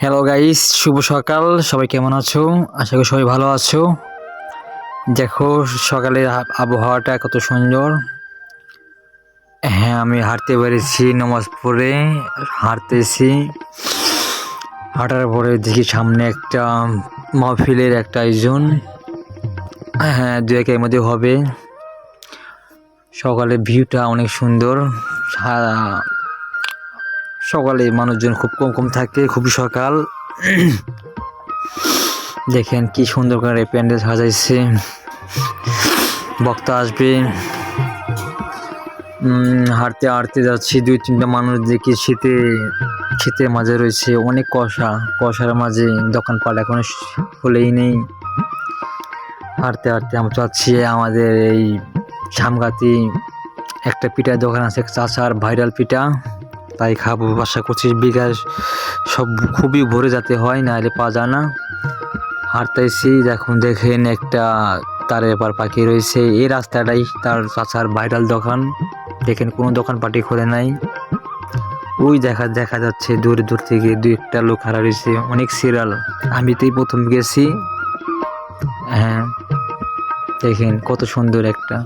Hello guys, শুভ সকাল। সবাই কেমন আছো? আশা করি সবাই ভালো আছো। দেখো সকালের আবহাওয়াটা কত সুন্দর। হ্যাঁ, আমি হাঁটতে বেরিয়েছি, নামাজ পড়ে হাঁটতেছি। হাঁটার পরে দেখি সামনে একটা মাহফিলের একটা আয়োজন। হ্যাঁ, দু একের মধ্যে হবে। সকালের ভিউটা অনেক সুন্দর। সকালে মানুষজন খুব কম থাকে, খুবই সকাল। দেখেন কি সুন্দর করে প্যান্ডেল সাজাইছে, বক্তা আসবে। হাঁটতে হাঁটতে যাচ্ছি, দুই তিনটা মানুষ দেখি শীতের মাঝে রয়েছে, অনেক কুয়াশার মাঝে দোকানপাট এখন খুলেই নেই। হাঁটতে হাঁটতে আমরা যাচ্ছি আমাদের এই সামগাতি একটা পিঠার দোকান আছে, চাচার ভাইরাল পিঠা, তাই খাবো। আশা করছি বিকাশ সব খুবই ভরে যেতে হয়, না হলে পাওয়া যায় না। হাঁটতেছি, দেখেন একটা তারের পার পাখি রয়েছে। এই রাস্তাটাই তার চাচার ভাইরাল দোকান। দেখেন কোনো দোকান পাটি খোলে নাই। ওই দেখা যাচ্ছে দূর থেকে দুই একটা লোক হারা রয়েছে, অনেক সিরিয়াল। আমি তো প্রথম গেছি। হ্যাঁ, দেখেন কত সুন্দর একটা।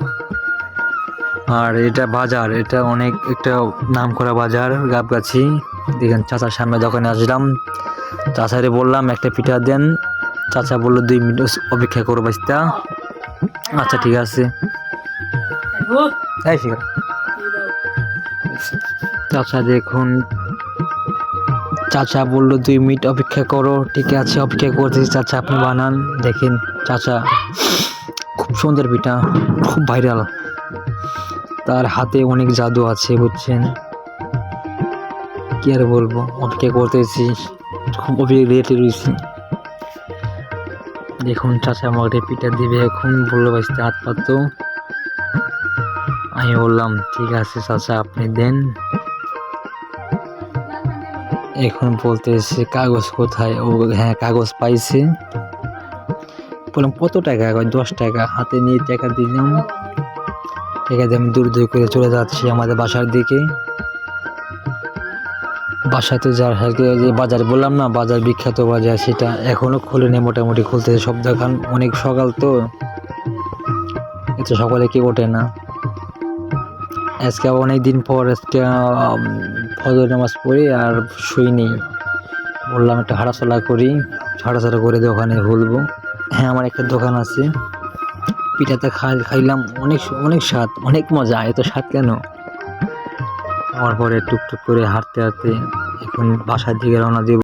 আর এটা বাজার, এটা অনেক একটা নাম করা বাজার গাবগাছি। দেখেন চাচার সামনে দোকানে আসলাম, চাচারে বললাম একটা পিঠা দেন। চাচা বললো 2 মিনিট অপেক্ষা করো বাস্তা। আচ্ছা ঠিক আছে। চাচা বললো 2 মিনিট অপেক্ষা করো। ঠিক আছে, অপেক্ষা করতেছি। চাচা আপনি বানান। দেখেন চাচা খুব সুন্দর পিঠা, খুব ভাইরাল। তার হাতে অনেক জাদু আছে, বুঝছেন? কি আর বলবো, অপেক্ষা করতেছি, খুব রেটে রয়েছি। দেখুন চাচা আমাকে পিঠা দিবে এখন, বললো বাঁচতে হাত পাতো। আমি বললাম ঠিক আছে চাচা আপনি দেন। এখন বলতেছে কাগজ কোথায়? ও হ্যাঁ, কাগজ পাইছে। বললাম কত টাকা? 10 টাকা। হাতে নিয়ে টাকা দিলাম। টাকা দিয়ে আমি দূর করে চলে যাচ্ছি আমাদের বাসার দিকে। বাসাতে যে বাজার বললাম না, বাজার বিখ্যাত বাজার, সেটা এখনো খোলেনি। মোটামুটি খুলতেছে সব দোকান। অনেক সকাল তো, এত সকালে কি ওঠে না। আজকে অনেক দিন পর আজকে ফজর নামাজ পড়ি আর শুইনি। বললাম একটা হাঁটাচলা করে দোকানে খুলবো। হ্যাঁ, আমার একটা দোকান আছে। পিঠাতে খাইলাম, অনেক স্বাদ, অনেক মজা। এত স্বাদ কেন? আমার পরে টুকটুক করে হাঁটতে এখন বাসার দিকে রওনা দিব।